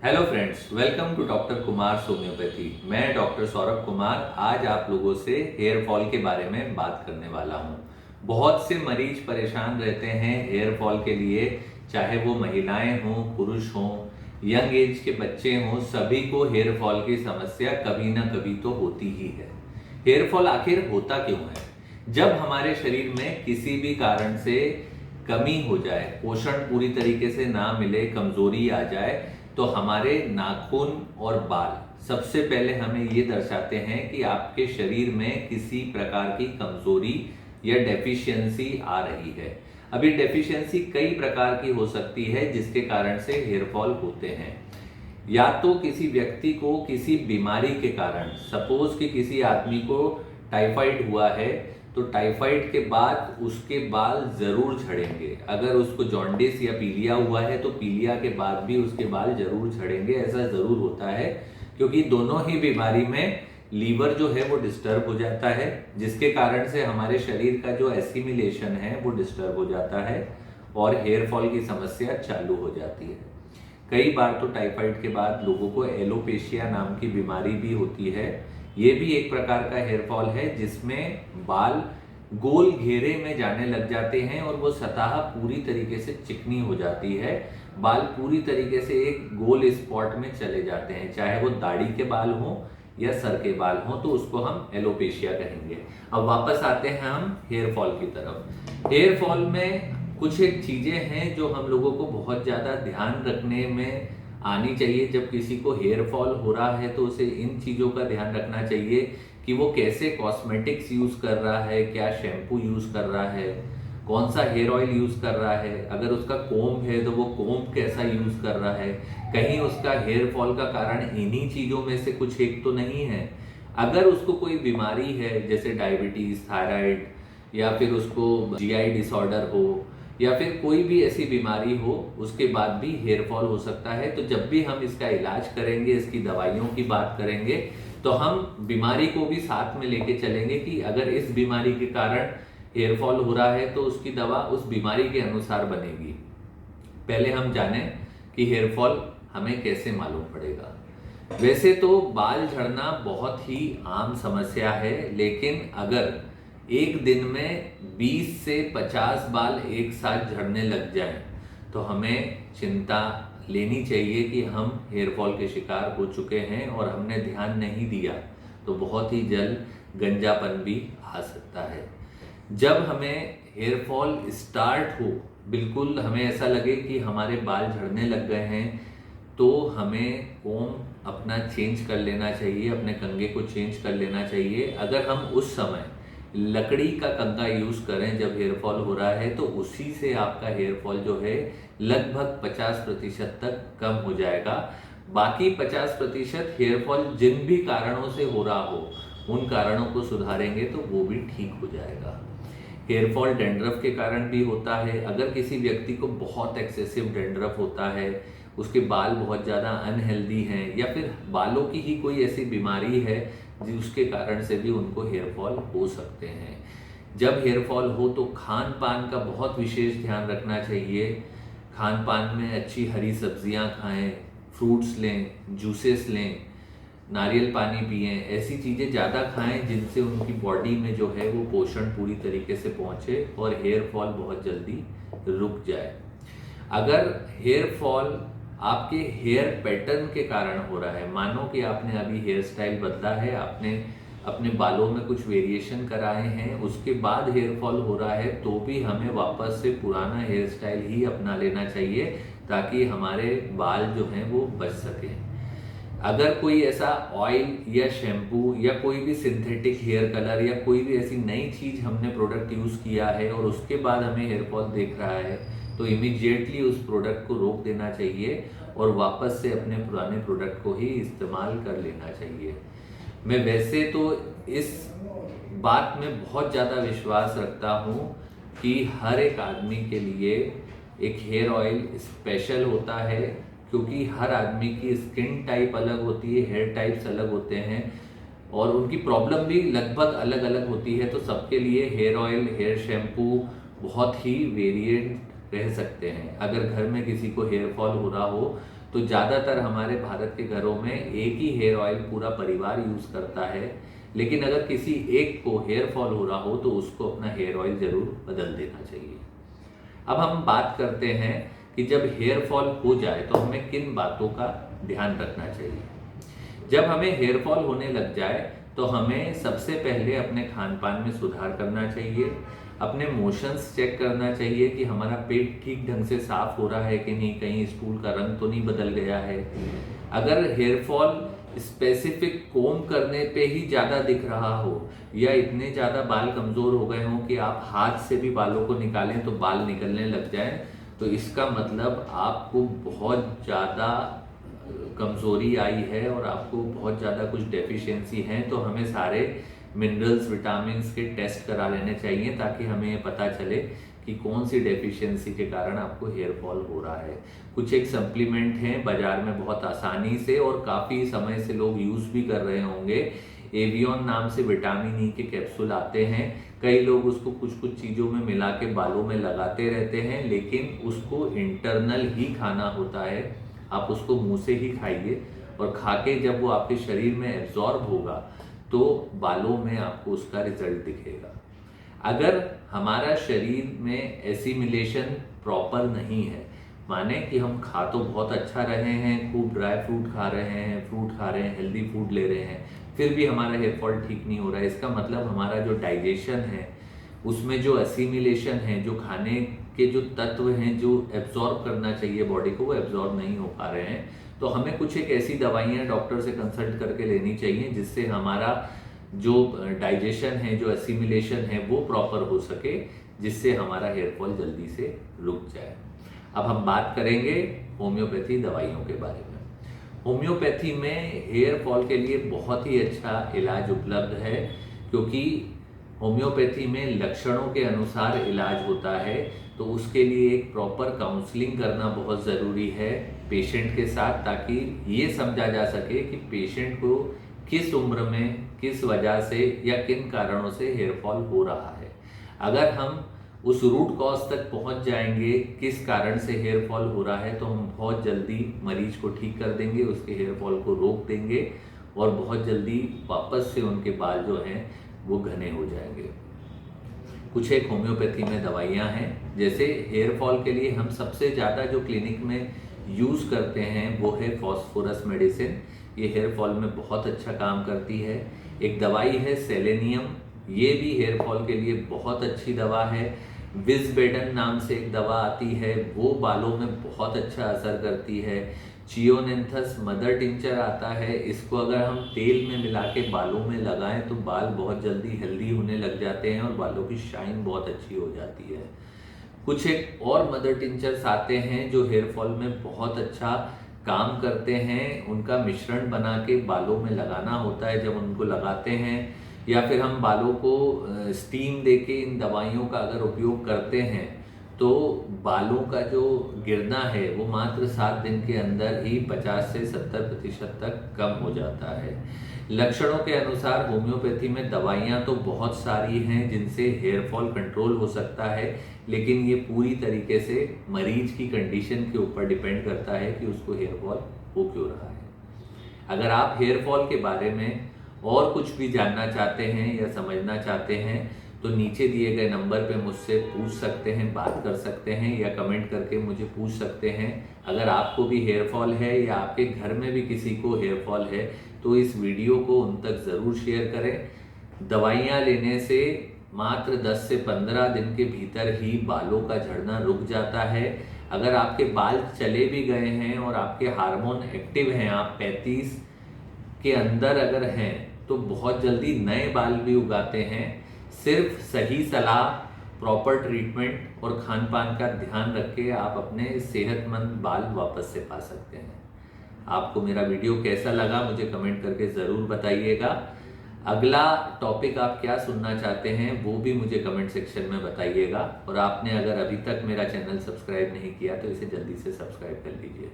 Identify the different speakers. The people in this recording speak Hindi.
Speaker 1: Hello friends, welcome to doctor Kumar homeopathy. मैं डॉक्टर सौरभ कुमार आज आप लोगों से हेयर फॉल के बारे में बात करने वाला हूं। बहुत से मरीज परेशान रहते हैं हेयर फॉल के लिए, चाहे वो महिलाएं हों, पुरुष हों, यंग एज के बच्चे हों, सभी को हेयर फॉल की समस्या कभी ना कभी तो होती ही है। हेयर फॉल आखिर होता क्यों है? जब हमारे शरीर में किसी भी कारण से कमी हो जाए, पोषण पूरी तरीके से ना मिले, कमजोरी आ जाए, तो हमारे नाखून और बाल सबसे पहले हमें ये दर्शाते हैं कि आपके शरीर में किसी प्रकार की कमजोरी या डेफिशिएंसी आ रही है। अब ये डेफिशिएंसी कई प्रकार की हो सकती है जिसके कारण से हेयर फॉल होते हैं। या तो किसी व्यक्ति को किसी बीमारी के कारण, सपोज कि किसी आदमी को टाइफाइड हुआ है, तो टाइफाइड के बाद उसके बाल जरूर झड़ेंगे। अगर उसको जॉन्डिस या पीलिया हुआ है तो पीलिया के बाद भी उसके बाल जरूर झड़ेंगे। ऐसा जरूर होता है क्योंकि दोनों ही बीमारी में लीवर जो है वो डिस्टर्ब हो जाता है, जिसके कारण से हमारे शरीर का जो एसिमिलेशन है वो डिस्टर्ब हो जाता है और हेयर फॉल की समस्या चालू हो जाती है। कई बार तो टाइफाइड के बाद लोगों को एलोपेशिया नाम की बीमारी भी होती है। ये भी एक प्रकार का हेयर फॉल है जिसमें बाल गोल घेरे में जाने लग जाते हैं और वो सतह पूरी तरीके से चिकनी हो जाती है। बाल पूरी तरीके से एक गोल स्पॉट में चले जाते हैं, चाहे वो दाढ़ी के बाल हों या सर के बाल हों, तो उसको हम एलोपेशिया कहेंगे। अब वापस आते हैं हम हेयर फॉल की तरफ। हेयर फॉल में कुछ एक चीजें हैं जो हम लोगों को बहुत ज्यादा ध्यान रखने में आनी चाहिए। जब किसी को हेयर फॉल हो रहा है तो उसे इन चीजों का ध्यान रखना चाहिए कि वो कैसे कॉस्मेटिक्स यूज कर रहा है, क्या शैम्पू यूज कर रहा है, कौन सा हेयर ऑयल यूज कर रहा है, अगर उसका कोम्ब है तो वो कोम्ब कैसा यूज कर रहा है, कहीं उसका हेयर फॉल का कारण इन्हीं चीजों में से कुछ एक तो नहीं है। अगर उसको कोई बीमारी है जैसे डायबिटीज, थायराइड, या फिर उसको जीआई डिसऑर्डर हो, या फिर कोई भी ऐसी बीमारी हो, उसके बाद भी हेयर फॉल हो सकता है। तो जब भी हम इसका इलाज करेंगे, इसकी दवाइयों की बात करेंगे, तो हम बीमारी को भी साथ में लेके चलेंगे कि अगर इस बीमारी के कारण हेयर फॉल हो रहा है तो उसकी दवा उस बीमारी के अनुसार बनेगी। पहले हम जानें कि हेयर फॉल हमें कैसे मालूम पड़ेगा। वैसे तो बाल झड़ना बहुत ही आम समस्या है, लेकिन अगर एक दिन में 20 से 50 बाल एक साथ झड़ने लग जाएं, तो हमें चिंता लेनी चाहिए कि हम हेयर फॉल के शिकार हो चुके हैं और हमने ध्यान नहीं दिया तो बहुत ही जल्द गंजापन भी आ सकता है। जब हमें हेयर फॉल स्टार्ट हो, बिल्कुल हमें ऐसा लगे कि हमारे बाल झड़ने लग गए हैं, तो हमें कोम अपना चेंज कर लेना चाहिए, अपने कंघे को चेंज कर लेना चाहिए। अगर हम उस समय लकड़ी का कंघा यूज करें जब हेयर फॉल हो रहा है, तो उसी से आपका हेयर फॉल जो है लगभग 50% तक कम हो जाएगा। बाकी 50% हेयर फॉल जिन भी कारणों से हो रहा हो, उन कारणों को सुधारेंगे तो वो भी ठीक हो जाएगा। हेयर फॉल डैंड्रफ के कारण भी होता है। अगर किसी व्यक्ति को बहुत एक्सेसिव डैंड्रफ होता है, उसके बाल बहुत ज़्यादा अनहेल्दी हैं, या फिर बालों की ही कोई ऐसी बीमारी है जिसके कारण से भी उनको हेयर फॉल हो सकते हैं। जब हेयर फॉल हो तो खान पान का बहुत विशेष ध्यान रखना चाहिए। खान पान में अच्छी हरी सब्जियां खाएं, फ्रूट्स लें, जूसेस लें, नारियल पानी पिएं। ऐसी चीज़ें ज़्यादा खाएं जिनसे उनकी बॉडी में जो है वो पोषण पूरी तरीके से पहुंचे और हेयर फॉल बहुत जल्दी रुक जाए। अगर हेयर फॉल आपके हेयर पैटर्न के कारण हो रहा है, मानो कि आपने अभी हेयर स्टाइल बदला है, आपने अपने बालों में कुछ वेरिएशन कराए हैं, उसके बाद हेयर फॉल हो रहा है, तो भी हमें वापस से पुराना हेयर स्टाइल ही अपना लेना चाहिए ताकि हमारे बाल जो हैं वो बच सकें। अगर कोई ऐसा ऑयल या शैम्पू या कोई भी सिंथेटिक हेयर कलर या कोई भी ऐसी नई चीज हमने प्रोडक्ट यूज किया है और उसके बाद हमें हेयर फॉल दिख रहा है, तो इमीडिएटली उस प्रोडक्ट को रोक देना चाहिए और वापस से अपने पुराने प्रोडक्ट को ही इस्तेमाल कर लेना चाहिए। मैं वैसे तो इस बात में बहुत ज़्यादा विश्वास रखता हूँ कि हर एक आदमी के लिए एक हेयर ऑयल स्पेशल होता है, क्योंकि हर आदमी की स्किन टाइप अलग होती है, हेयर टाइप्स अलग होते हैं और उनकी प्रॉब्लम भी लगभग अलग अलग होती है। तो सबके लिए हेयर ऑयल, हेयर शैम्पू बहुत ही वेरिएंट रह सकते हैं। अगर घर में किसी को हेयर फॉल हो रहा हो तो ज़्यादातर हमारे भारत के घरों में एक ही हेयर ऑयल पूरा परिवार यूज़ करता है। लेकिन अगर किसी एक को हेयर फॉल हो रहा हो तो उसको अपना हेयर ऑयल ज़रूर बदल देना चाहिए। अब हम बात करते हैं कि जब हेयर फॉल हो जाए तो हमें किन बातों का ध्यान रखना चाहिए। जब हमें हेयर फॉल होने लग जाए तो हमें सबसे पहले अपने खान पान में सुधार करना चाहिए, अपने मोशंस चेक करना चाहिए कि हमारा पेट ठीक ढंग से साफ हो रहा है कि नहीं, कहीं स्टूल का रंग तो नहीं बदल गया है। अगर हेयर फॉल स्पेसिफिक कोम करने पे ही ज़्यादा दिख रहा हो या इतने ज़्यादा बाल कमज़ोर हो गए हों कि आप हाथ से भी बालों को निकालें तो बाल निकलने लग जाए, तो इसका मतलब आपको बहुत ज़्यादा कमज़ोरी आई है और आपको बहुत ज़्यादा कुछ डेफिशिएंसी है। तो हमें सारे मिनरल्स विटामिन्स के टेस्ट करा लेने चाहिए ताकि हमें ये पता चले कि कौन सी डेफिशिएंसी के कारण आपको हेयर फॉल हो रहा है। कुछ एक सप्लीमेंट हैं बाजार में बहुत आसानी से और काफ़ी समय से लोग यूज़ भी कर रहे होंगे। एवियन नाम से विटामिन ई के कैप्सूल आते हैं, कई लोग उसको कुछ कुछ चीज़ों में मिला के बालों में लगाते रहते हैं, लेकिन उसको इंटरनल ही खाना होता है। आप उसको मुंह से ही खाइए और खा के जब वो आपके शरीर में एब्जॉर्ब होगा तो बालों में आपको उसका रिजल्ट दिखेगा। अगर हमारा शरीर में एसिमिलेशन प्रॉपर नहीं है, माने कि हम खा तो बहुत अच्छा रहे हैं, खूब ड्राई फ्रूट खा रहे हैं, फ्रूट खा रहे हैं, हेल्दी फूड ले रहे हैं, फिर भी हमारा हेयर फॉल ठीक नहीं हो रहा है, इसका मतलब हमारा जो डाइजेशन है उसमें जो एसिमिलेशन है, जो खाने के जो तत्व हैं जो एब्जॉर्ब करना चाहिए बॉडी को, वो एब्जॉर्ब नहीं हो पा रहे हैं। तो हमें कुछ एक ऐसी दवाइयाँ डॉक्टर से कंसल्ट करके लेनी चाहिए जिससे हमारा जो डाइजेशन है, जो एसिमिलेशन है वो प्रॉपर हो सके, जिससे हमारा हेयर फॉल जल्दी से रुक जाए। अब हम बात करेंगे होम्योपैथी दवाइयों के बारे में। होम्योपैथी में हेयर फॉल के लिए बहुत ही अच्छा इलाज उपलब्ध है, क्योंकि होम्योपैथी में लक्षणों के अनुसार इलाज होता है। तो उसके लिए एक प्रॉपर काउंसलिंग करना बहुत ज़रूरी है पेशेंट के साथ, ताकि ये समझा जा सके कि पेशेंट को किस उम्र में, किस वजह से या किन कारणों से हेयर फॉल हो रहा है। अगर हम उस रूट कॉज तक पहुंच जाएंगे, किस कारण से हेयर फॉल हो रहा है, तो हम बहुत जल्दी मरीज को ठीक कर देंगे, उसके हेयर फॉल को रोक देंगे और बहुत जल्दी वापस से उनके बाल जो हैं वो घने हो जाएंगे। कुछ एक होम्योपैथी में दवाइयाँ हैं, जैसे हेयर फॉल के लिए हम सबसे ज़्यादा जो क्लिनिक में यूज़ करते हैं वो है फॉस्फोरस मेडिसिन। ये हेयर फॉल में बहुत अच्छा काम करती है। एक दवाई है सेलेनियम, ये भी हेयर फॉल के लिए बहुत अच्छी दवा है। विज़बेडन नाम से एक दवा आती है, वो बालों में बहुत अच्छा असर करती है। चियोनेंथस मदर टिंचर आता है, इसको अगर हम तेल में मिला के बालों में लगाएं तो बाल बहुत जल्दी हेल्दी होने लग जाते हैं और बालों की शाइन बहुत अच्छी हो जाती है। कुछ एक और मदर टिंचर्स आते हैं जो हेयर फॉल में बहुत अच्छा काम करते हैं। उनका मिश्रण बना के बालों में लगाना होता है। जब उनको लगाते हैं या फिर हम बालों को स्टीम देके इन दवाइयों का अगर उपयोग करते हैं तो बालों का जो गिरना है वो मात्र 7 दिन के अंदर ही 50 से 70% तक कम हो जाता है। लक्षणों के अनुसार होम्योपैथी में दवाइयाँ तो बहुत सारी हैं जिनसे हेयर फॉल कंट्रोल हो सकता है, लेकिन ये पूरी तरीके से मरीज की कंडीशन के ऊपर डिपेंड करता है कि उसको हेयर फॉल हो क्यों रहा है। अगर आप हेयर फॉल के बारे में और कुछ भी जानना चाहते हैं या समझना चाहते हैं तो नीचे दिए गए नंबर पे मुझसे पूछ सकते हैं, बात कर सकते हैं या कमेंट करके मुझे पूछ सकते हैं। अगर आपको भी हेयर फॉल है या आपके घर में भी किसी को हेयर फॉल है तो इस वीडियो को उन तक ज़रूर शेयर करें। दवाइयाँ लेने से मात्र 10 से 15 दिन के भीतर ही बालों का झड़ना रुक जाता है। अगर आपके बाल चले भी गए हैं और आपके हार्मोन एक्टिव हैं, आप 35 के अंदर अगर हैं तो बहुत जल्दी नए बाल भी उगाते हैं। सिर्फ सही सलाह, प्रॉपर ट्रीटमेंट और खान पान का ध्यान रख के आप अपने सेहतमंद बाल वापस से पा सकते हैं। आपको मेरा वीडियो कैसा लगा मुझे कमेंट करके ज़रूर बताइएगा। अगला टॉपिक आप क्या सुनना चाहते हैं वो भी मुझे कमेंट सेक्शन में बताइएगा। और आपने अगर अभी तक मेरा चैनल सब्सक्राइब नहीं किया तो इसे जल्दी से सब्सक्राइब कर लीजिए।